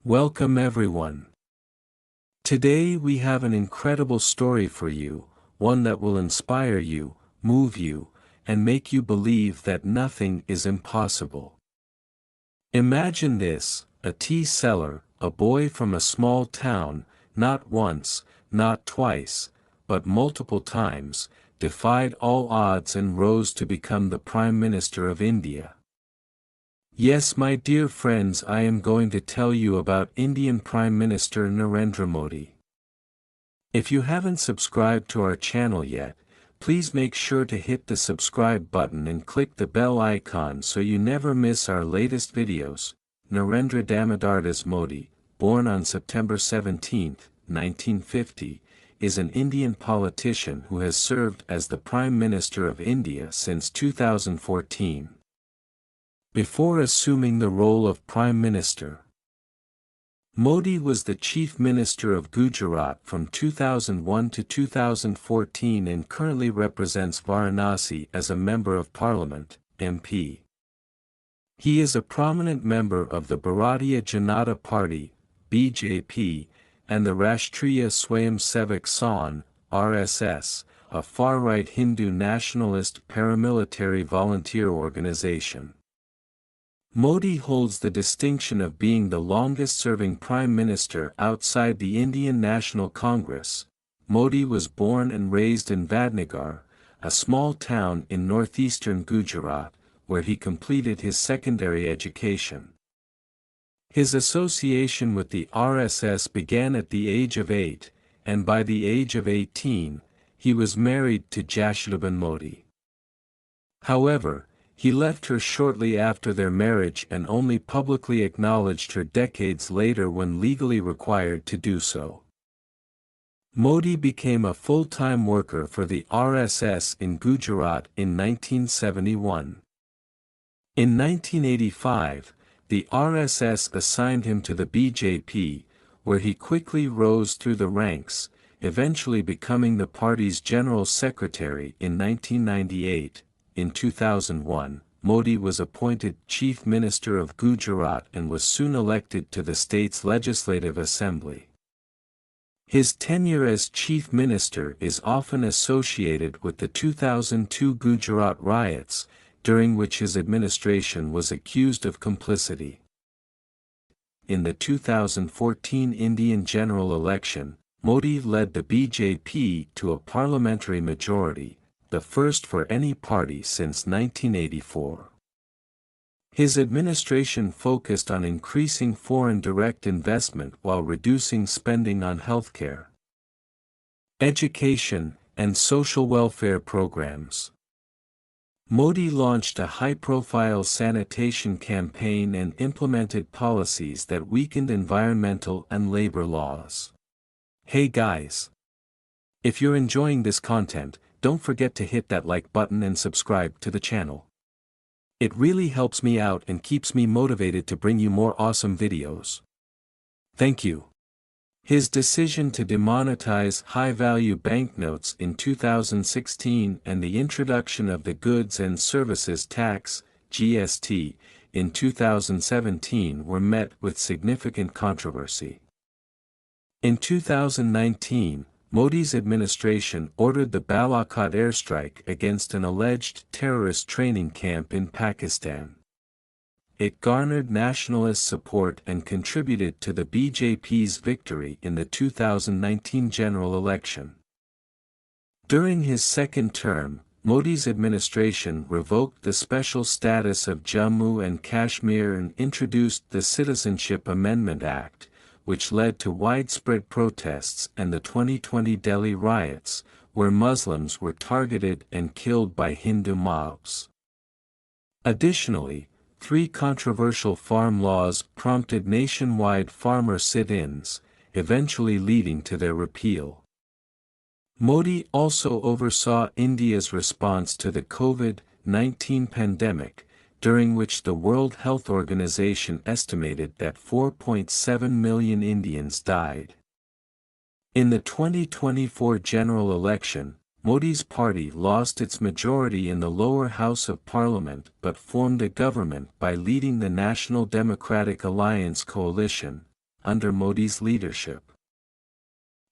Welcome everyone. Today we have an incredible story for you, one that will inspire you, move you, and make you believe that nothing is impossible. Imagine this: a tea seller, a boy from a small town, not once, not twice, but multiple times, defied all odds and rose to become the Prime Minister of India. Yes, my dear friends, I am going to tell you about Indian Prime Minister Narendra Modi. If you haven't subscribed to our channel yet, please make sure to hit the subscribe button and click the bell icon so you never miss our latest videos. Narendra Damodar Modi, born on September 17, 1950, is an Indian politician who has served as the Prime Minister of India since 2014. Before assuming the role of Prime Minister, Modi was the Chief Minister of Gujarat from 2001 to 2014 and currently represents Varanasi as a Member of Parliament, MP. He is a prominent member of the Bharatiya Janata Party, BJP, and the Rashtriya Swayamsevak Sangh, RSS, a far-right Hindu nationalist paramilitary volunteer organization. Modi holds the distinction of being the longest-serving Prime Minister outside the Indian National Congress. Modi was born and raised in Vadnagar, a small town in northeastern Gujarat, where he completed his secondary education. His association with the RSS began at the age of 8, and by the age of 18, he was married to Jashodaben Modi. However, he left her shortly after their marriage and only publicly acknowledged her decades later when legally required to do so. Modi became a full-time worker for the RSS in Gujarat in 1971. In 1985, the RSS assigned him to the BJP, where he quickly rose through the ranks, eventually becoming the party's General Secretary in 1998. In 2001, Modi was appointed Chief Minister of Gujarat and was soon elected to the state's Legislative Assembly. His tenure as Chief Minister is often associated with the 2002 Gujarat riots, during which his administration was accused of complicity. In the 2014 Indian general election, Modi led the BJP to a parliamentary majority, the first for any party since 1984. His administration focused on increasing foreign direct investment while reducing spending on healthcare, education, and social welfare programs. Modi launched a high-profile sanitation campaign and implemented policies that weakened environmental and labor laws. Hey guys! If you're enjoying this content, don't forget to hit that like button and subscribe to the channel. It really helps me out and keeps me motivated to bring you more awesome videos. Thank you. His decision to demonetize high-value banknotes in 2016 and the introduction of the Goods and Services Tax, GST, in 2017 were met with significant controversy. In 2019, Modi's administration ordered the Balakot airstrike against an alleged terrorist training camp in Pakistan. It garnered nationalist support and contributed to the BJP's victory in the 2019 general election. During his second term, Modi's administration revoked the special status of Jammu and Kashmir and introduced the Citizenship Amendment Act, which led to widespread protests and the 2020 Delhi riots, where Muslims were targeted and killed by Hindu mobs. Additionally, 3 controversial farm laws prompted nationwide farmer sit-ins, eventually leading to their repeal. Modi also oversaw India's response to the COVID-19 pandemic, during which the World Health Organization estimated that 4.7 million Indians died. In the 2024 general election, Modi's party lost its majority in the lower house of parliament but formed a government by leading the National Democratic Alliance coalition, under Modi's leadership.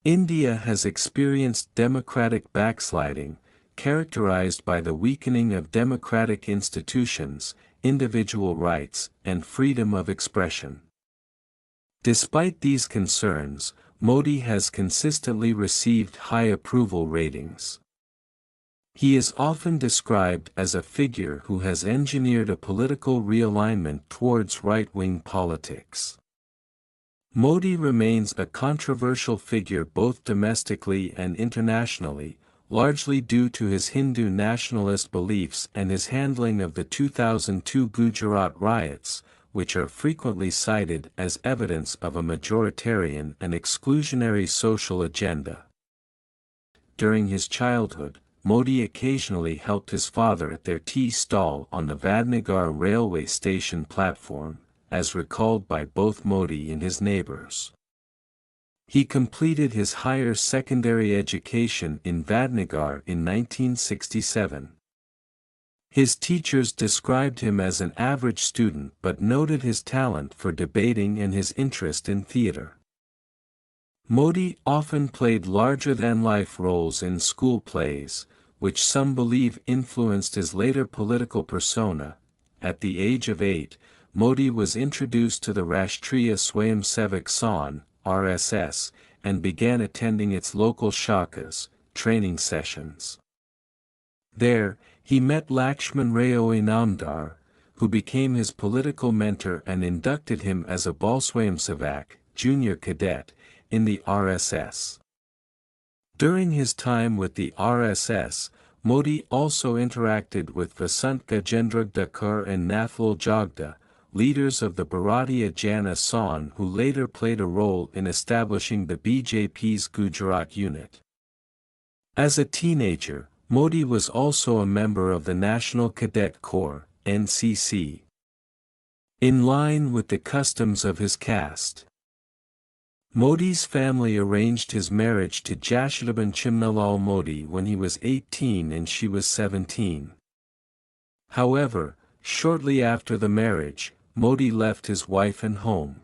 India has experienced democratic backsliding, characterized by the weakening of democratic institutions, individual rights, and freedom of expression. Despite these concerns, Modi has consistently received high approval ratings. He is often described as a figure who has engineered a political realignment towards right-wing politics. Modi remains a controversial figure both domestically and internationally, largely due to his Hindu nationalist beliefs and his handling of the 2002 Gujarat riots, which are frequently cited as evidence of a majoritarian and exclusionary social agenda. During his childhood, Modi occasionally helped his father at their tea stall on the Vadnagar railway station platform, as recalled by both Modi and his neighbors. He completed his higher secondary education in Vadnagar in 1967. His teachers described him as an average student but noted his talent for debating and his interest in theater. Modi often played larger-than-life roles in school plays, which some believe influenced his later political persona. At the age of 8, Modi was introduced to the Rashtriya Swayamsevak Sangh (RSS) and began attending its local shakas, training sessions. There, he met Lakshman Rao Inamdar, who became his political mentor and inducted him as a Balswayamsevak, junior cadet, in the RSS. During his time with the RSS, Modi also interacted with Vasant Gajendra Dakar and Nathal Jagda, leaders of the Bharatiya Jana Sangh who later played a role in establishing the BJP's Gujarat unit. As a teenager, Modi was also a member of the National Cadet Corps, NCC. In line with the customs of his caste, Modi's family arranged his marriage to Jashodaben Chimnalal Modi when he was 18 and she was 17. However, shortly after the marriage, Modi left his wife and home.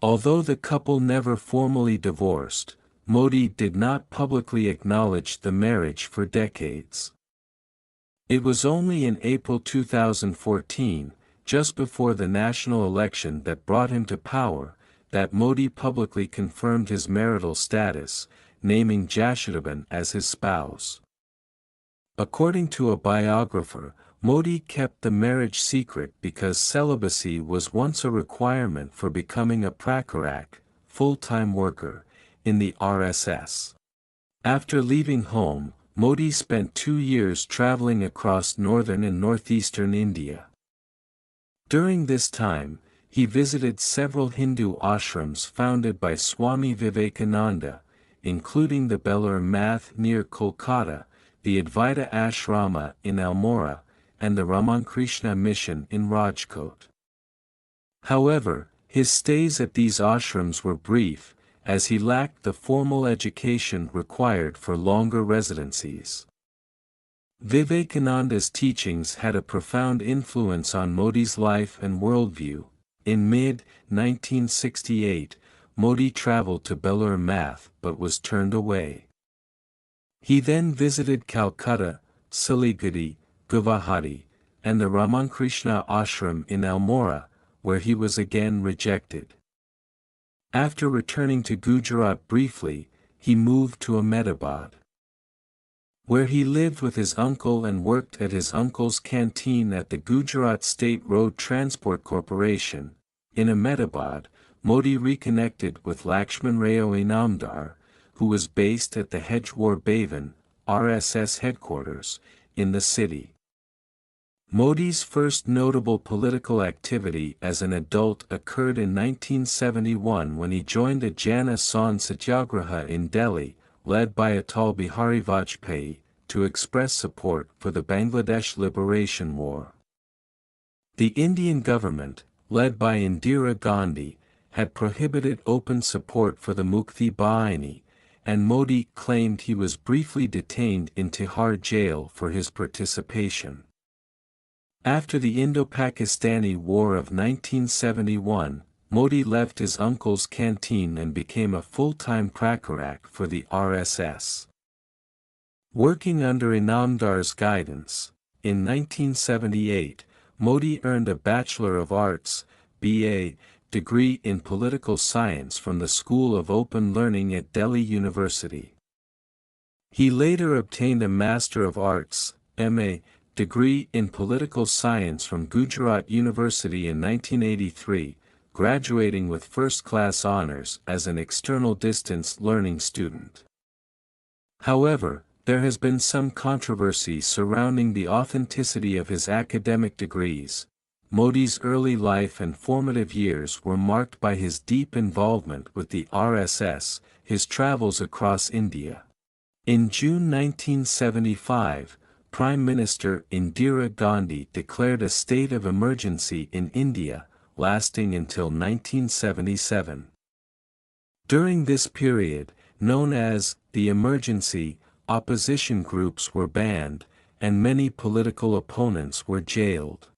Although the couple never formally divorced, Modi did not publicly acknowledge the marriage for decades. It was only in April 2014, just before the national election that brought him to power, that Modi publicly confirmed his marital status, naming Jashodaben as his spouse. According to a biographer, Modi kept the marriage secret because celibacy was once a requirement for becoming a prakarak, full-time worker, in the RSS. After leaving home, Modi spent 2 years traveling across northern and northeastern India. During this time, he visited several Hindu ashrams founded by Swami Vivekananda, including the Belur Math near Kolkata, the Advaita Ashrama in Almora, and the Ramakrishna Mission in Rajkot. However, his stays at these ashrams were brief, as he lacked the formal education required for longer residencies. Vivekananda's teachings had a profound influence on Modi's life and worldview. In mid-1968, Modi traveled to Belur Math but was turned away. He then visited Calcutta, Siliguri, Guwahati, and the Ramakrishna Ashram in Almora, where he was again rejected. After returning to Gujarat briefly, he moved to Ahmedabad, where he lived with his uncle and worked at his uncle's canteen at the Gujarat State Road Transport Corporation. In Ahmedabad, Modi reconnected with Lakshman Rao Inamdar, who was based at the Hedgewar Bhavan, RSS headquarters, in the city. Modi's first notable political activity as an adult occurred in 1971 when he joined the Jana Sangh Satyagraha in Delhi, led by Atal Bihari Vajpayee, to express support for the Bangladesh Liberation War. The Indian government, led by Indira Gandhi, had prohibited open support for the Mukti Bahini, and Modi claimed he was briefly detained in Tihar jail for his participation. After the Indo-Pakistani War of 1971, Modi left his uncle's canteen and became a full-time pracharak for the RSS. Working under Inamdar's guidance, in 1978, Modi earned a Bachelor of Arts (BA) degree in Political Science from the School of Open Learning at Delhi University. He later obtained a Master of Arts (MA) degree in Political Science from Gujarat University in 1983, graduating with first-class honors as an external distance learning student. However, there has been some controversy surrounding the authenticity of his academic degrees. Modi's early life and formative years were marked by his deep involvement with the RSS, his travels across India. In June 1975, Prime Minister Indira Gandhi declared a state of emergency in India, lasting until 1977. During this period, known as the emergency, opposition groups were banned, and many political opponents were jailed.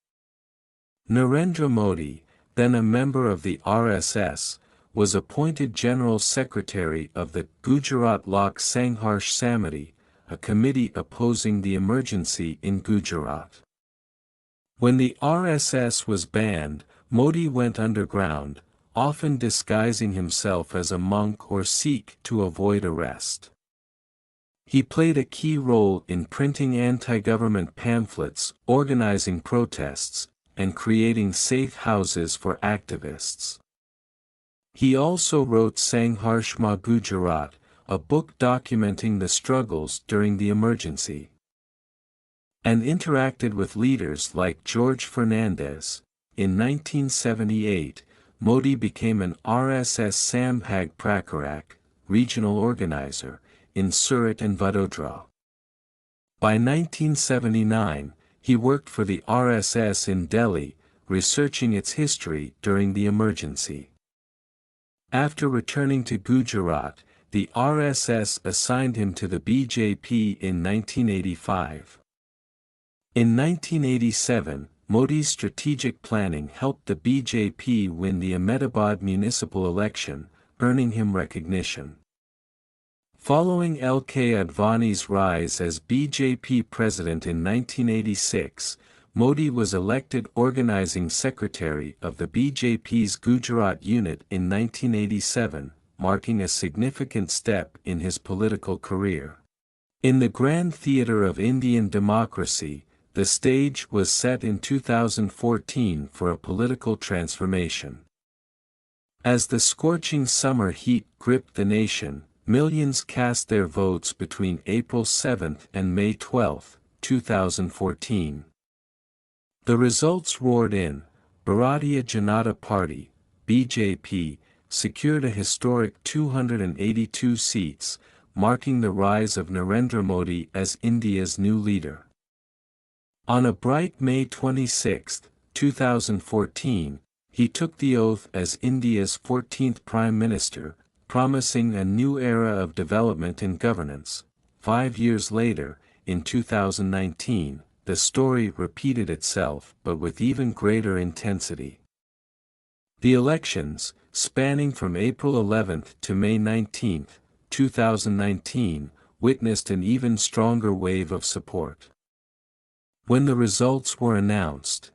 Narendra Modi, then a member of the RSS, was appointed General Secretary of the Gujarat Lok Sangharsh Samiti, a committee opposing the emergency in Gujarat. When the RSS was banned, Modi went underground, often disguising himself as a monk or Sikh to avoid arrest. He played a key role in printing anti-government pamphlets, organizing protests, and creating safe houses for activists. He also wrote Sangharsh Ma Gujarat, a book documenting the struggles during the emergency, and interacted with leaders like George Fernandez. In 1978, Modi became an RSS Sambhag Pracharak, regional organizer, in Surat and Vadodara. By 1979, he worked for the RSS in Delhi, researching its history during the emergency. After returning to Gujarat, the RSS assigned him to the BJP in 1985. In 1987, Modi's strategic planning helped the BJP win the Ahmedabad municipal election, earning him recognition. Following L.K. Advani's rise as BJP president in 1986, Modi was elected organizing secretary of the BJP's Gujarat unit in 1987, marking a significant step in his political career. In the grand theatre of Indian democracy, the stage was set in 2014 for a political transformation. As the scorching summer heat gripped the nation, millions cast their votes between April 7 and May 12, 2014. The results roared in. Bharatiya Janata Party, BJP, secured a historic 282 seats, marking the rise of Narendra Modi as India's new leader. On a bright May 26, 2014, he took the oath as India's 14th Prime Minister, promising a new era of development and governance. 5 years later, in 2019, the story repeated itself but with even greater intensity. The elections, spanning from April 11 to May 19, 2019, witnessed an even stronger wave of support. When the results were announced,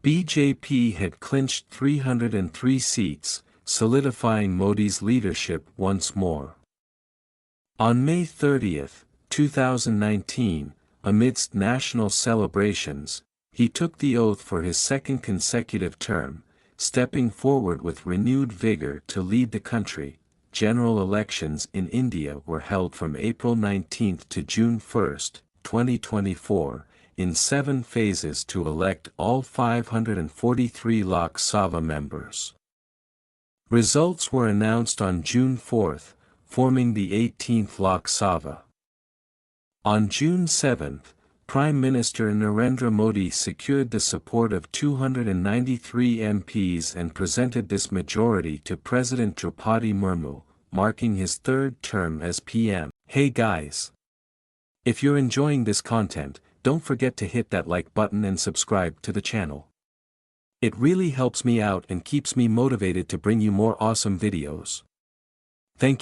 BJP had clinched 303 seats, solidifying Modi's leadership once more. On May 30, 2019, amidst national celebrations, he took the oath for his second consecutive term, stepping forward with renewed vigor to lead the country. General elections in India were held from April 19 to June 1, 2024, in 7 phases to elect all 543 Lok Sabha members. Results were announced on June 4, forming the 18th Lok Sabha. On June 7, Prime Minister Narendra Modi secured the support of 293 MPs and presented this majority to President Draupadi Murmu, marking his 3rd term as PM. Hey guys! If you're enjoying this content, don't forget to hit that like button and subscribe to the channel. It really helps me out and keeps me motivated to bring you more awesome videos.